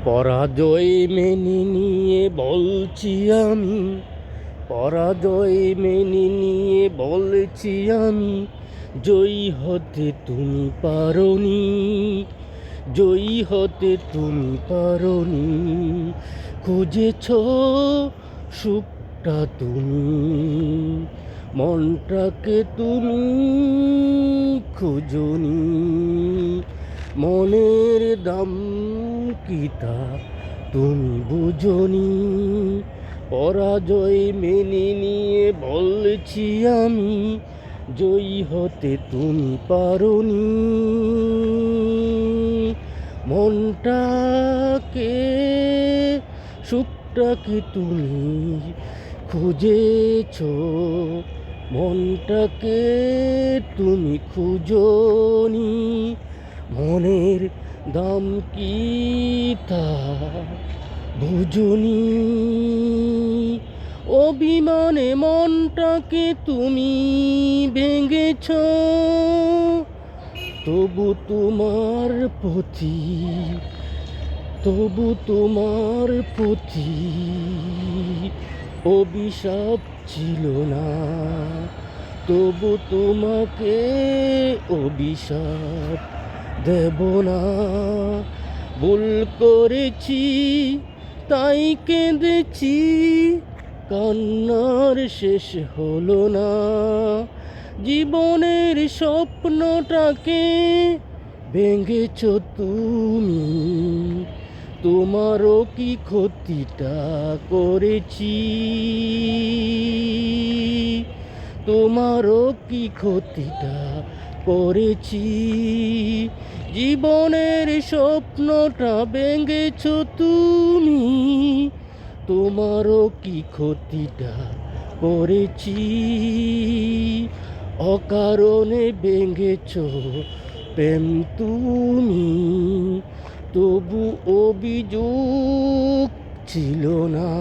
পরাজয় মেনে নিয়ে বলছি আমি, পরাজয় মেনে নিয়ে বলছি আমি, জয়ী হতে তুমি পারোনি, জয়ী হতে তুমি পারোনি। খুঁজেছ সুখটা তুমি, মনটাকে তুমি খুঁজনি, মনের দাম কি তা তুমি বুঝনি। পরাজয় মেনে নিয়ে বলছি আমি, জয়ী হতে তুমি পারোনি। মনটাকে সুখটাকে তুমি খুঁজেছ, মনটাকে তুমি খুঁজনি, মনের দাম কি তা বুঝনি। অভিমানে মনটাকে তুমি ভেঙেছ, তবু তোমার প্রতি, তবু তোমার প্রতি অভিশাপ ছিল না, তবু তোমাকে অভিশাপ দেব না। ভুল করেছি তাই কেঁদেছি, কান্নার শেষ হলো না। জীবনের স্বপ্নটাকে ভেঙেছ তুমি, তোমারও কি ক্ষতিটা করেছি, তোমারও কি ক্ষতিটা করেছি। জীবনের স্বপ্নটা ভেঙেছ তুমি, তোমারও কি ক্ষতিটা করেছি। অকারণে ভেঙেছ প্রেম তুমি, তবু অভিযোগ ছিল না।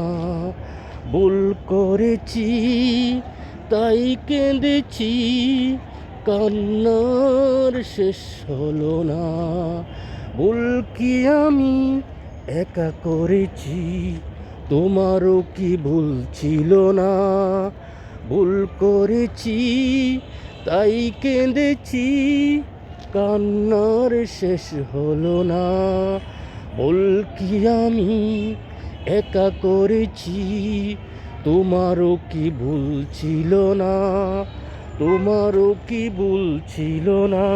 ভুল করেছি তাই কেঁদেছি, কান্নার শেষ হলো না। ভুল কি আমি একা করেছি, তোমারও কি ভুল ছিল না। ভুল করেছি তাই কেঁদেছি, কান্নার শেষ হলো না। ভুল কি আমি একা করেছি, তোমারও কি ভুল ছিল না, তোমারও কি ভুল ছিল না।